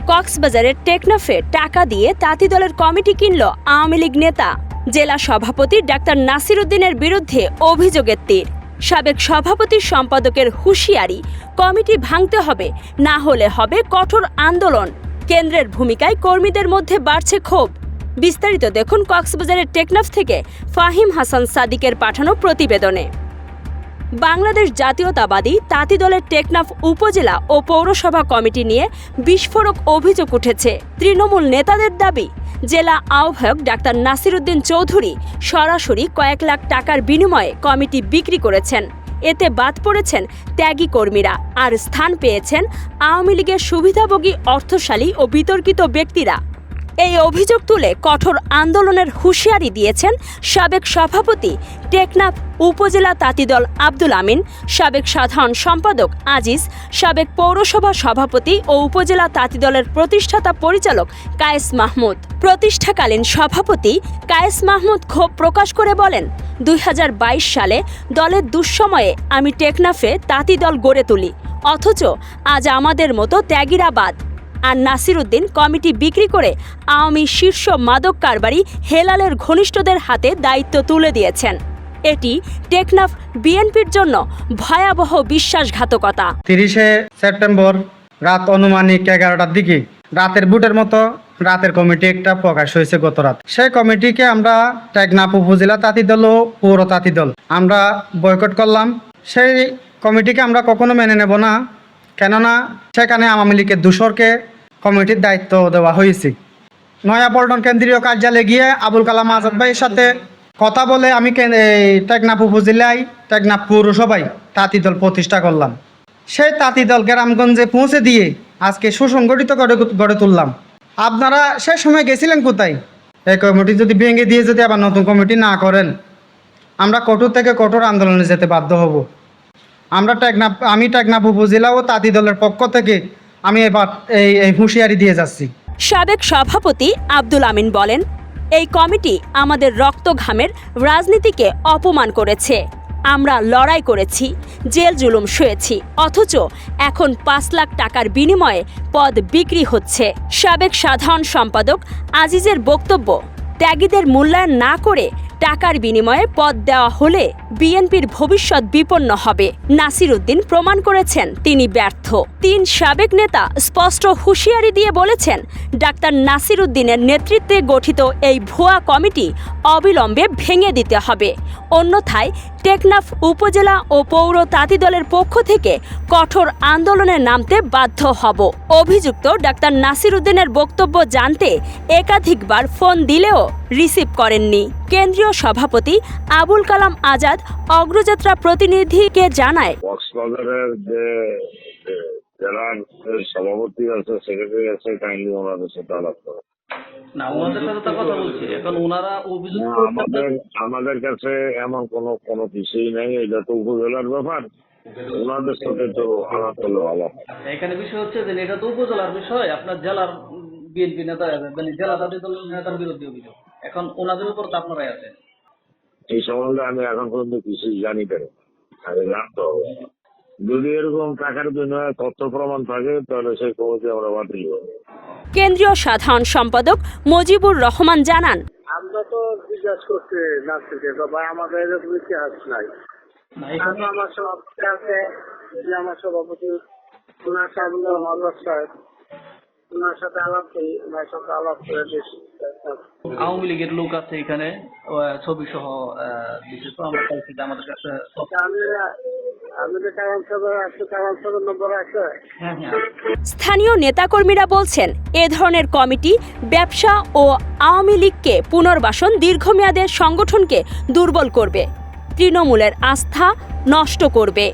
কক্সবাজারের টেকনাফে টাকা দিয়ে তাঁতি দলের কমিটি কিনল আওয়ামী লীগ নেতা। জেলা সভাপতি ডাক্তার নাসির উদ্দিনের বিরুদ্ধে অভিযোগের তীর। সাবেক সভাপতি সম্পাদকের হুঁশিয়ারি, কমিটি ভাঙতে হবে, না হলে হবে কঠোর আন্দোলন। কেন্দ্রের ভূমিকায় কর্মীদের মধ্যে বাড়ছে ক্ষোভ। বিস্তারিত দেখুন কক্সবাজারের টেকনাফ থেকে ফাহিম হাসান সাদিকের পাঠানো প্রতিবেদনে। বাংলাদেশ জাতীয়তাবাদী তাঁতি দলের টেকনাফ উপজেলা ও পৌরসভা কমিটি নিয়ে বিস্ফোরক অভিযোগ উঠেছে। তৃণমূল নেতাদের দাবি, জেলা আহ্বায়ক ডাক্তার নাসির উদ্দিন চৌধুরী সরাসরি কয়েক লাখ টাকার বিনিময়ে কমিটি বিক্রি করেছেন। এতে বাদ পড়েছেন ত্যাগী কর্মীরা, আর স্থান পেয়েছেন আওয়ামী লীগের সুবিধাভোগী অর্থশালী ও বিতর্কিত ব্যক্তিরা। এই অভিযোগ তুলে কঠোর আন্দোলনের হুঁশিয়ারি দিয়েছেন সাবেক সভাপতি টেকনাফ উপজেলা তাঁতি দল আব্দুল আমিন, সাবেক সাধারণ সম্পাদক আজিজ, সাবেক পৌরসভা সভাপতি ও উপজেলা তাঁতি দলের প্রতিষ্ঠাতা পরিচালক কায়েস মাহমুদ। প্রতিষ্ঠাকালীন সভাপতি কায়েস মাহমুদ ক্ষোভ প্রকাশ করে বলেন, 2022 সালে দলের দুঃসময়ে আমি টেকনাফে তাঁতি দল গড়ে তুলি, অথচ আজ আমাদের মতো ত্যাগীরা বাদ। আর নাসির উদ্দিন কমিটি বিক্রি করে আওয়ামী শীর্ষ মাদক কারবারি হেলালের ঘনিষ্ঠদের হাতে দায়িত্ব তুলে দিয়েছেন। এটি টেকনাফ বিএনপির জন্য ভয়াবহ বিশ্বাসঘাতকতা। 30 সেপ্টেম্বর রাত অনুমানিক 11টার দিকে রাতের বুটের মতো রাতের কমিটি একটা প্রকাশ হয়েছে গত রাত। সেই কমিটিকে আমরা টেকনাফ উপজেলা তাঁতি দল ও পৌর তাঁতি দল আমরা বয়কট করলাম। সেই কমিটিকে আমরা কখনো মেনে নেব না, কেননা সেখানে আওয়ামী লীগের দূষরকে কমিটির দায়িত্ব দেওয়া হয়েছে। নয়াপল্টন কেন্দ্রীয় কার্যালয়ে গিয়ে আবুল কালাম আজাদ ভাইয়ের সাথে কথা বলে আমি টেকনাফ উপজেলায় টেকনাফ পৌরসভায় তাঁতি দল প্রতিষ্ঠা করলাম। সেই তাঁতি দল গ্রামগঞ্জে পৌঁছে দিয়ে আজকে সুসংগঠিত গড়ে তুললাম। আপনারা সে সময় গেছিলেন কোথায়? এই কমিটি যদি ভেঙে দিয়ে যদি আবার নতুন কমিটি না করেন, আমরা কঠোর থেকে কঠোর আন্দোলনে যেতে বাধ্য হব। আমি টেকনাফ উপজেলা ও তাঁতি দলের পক্ষ থেকে আমি এবার এই হুঁশিয়ারি দিয়ে যাচ্ছি। সাবেক সভাপতি আব্দুল আমিন বলেন, এই কমিটি আমাদের রক্ত ঘামের রাজনীতিকে অপমান করেছে। আমরা লড়াই করেছি, জেল জুলুম সয়েছি, অথচ এখন 5 লাখ টাকার বিনিময়ে পদ বিক্রি হচ্ছে। সাবেক সাধারণ সম্পাদক আজিজের বক্তব্য, ত্যাগীদের মূল্যায়ন না করে টাকার বিনিময়ে পদ দেওয়া হলে বিএনপির ভবিষ্যৎ বিপন্ন হবে। নাসির উদ্দিন প্রমাণ করেছেন তিনি ব্যর্থ। 3 সাবেক নেতা স্পষ্ট হুঁশিয়ারি দিয়ে বলেছেন, ডাক্তার নাসির উদ্দিনের নেতৃত্বে গঠিত এই ভুয়া কমিটি অবিলম্বে ভেঙে দিতে হবে, অন্যথায় টেকনাফ উপজেলা ও পৌর তাঁতি দলের পক্ষ থেকে কঠোর আন্দোলনে নামতে বাধ্য হব। অভিযুক্ত ডাক্তার নাসির উদ্দিনের বক্তব্য জানতে একাধিকবার ফোন দিলেও রিসিভ করেননি। কেন্দ্রীয় সভাপতি আবুল কালাম আজাদ অগ্রযাত্রা প্রতিনিধিকে জানায়, কক্সবাজারের যে জেলার সভাপতি আছে, সেক্রেটারি আছে, কাইন্ডলি ওনাদের সাথে আলাপ করে। না, ওনাদের সাথে তো কথা বলছি। এখন ওনারা অভিযোগ আমাদের কাছে এমন কোনো কিছুই নেই, এটা তো উপজেলার ব্যাপার, ওনাদের সাথে তো আলাপ হলো আলাপ। এখানে বিষয় হচ্ছে যে এটা তো উপজেলার বিষয়, আপনার জেলার বিএনপি নেতা মানে জেলা তাঁতি দলের নেতার বিরুদ্ধে অভিযোগ। এখন ওনাদের উপর তো আপনারাই আছেন। এই সম্বন্ধে আমি এখন পর্যন্ত কিছুই জানি না, আগে জানতে হবে। যদি এরকম টাকার বিনিময়ে তথ্য প্রমাণ থাকে তাহলে সেই কমিটি আমরা বাতিল করবো। কেন্দ্রীয় সাধারণ সম্পাদক মজিবুর রহমান জানান, আমরা তো জিজ্ঞাসা করছি নাসিরকে, ভাই আমাদের এরকম ইতিহাস নাই। আমার সভাপতি আছে, আমার সভাপতি ওনার সাহেব, ওনার সাথে আলাপ করি, ওনার সাথে আলাপ করে বেশি। আওয়ামী লীগের লোক আছে এখানে, ছবি সহ বিশেষ আমরা চাইছি যে আমাদের কাছে স্থানীয় নেতাকর্মীরা বলছেন, এ ধরনের কমিটি ব্যবসা ও আওয়ামী লীগকে পুনর্বাসন দীর্ঘমেয়াদের সংগঠনকে দুর্বল করবে, তৃণমূলের আস্থা নষ্ট করবে।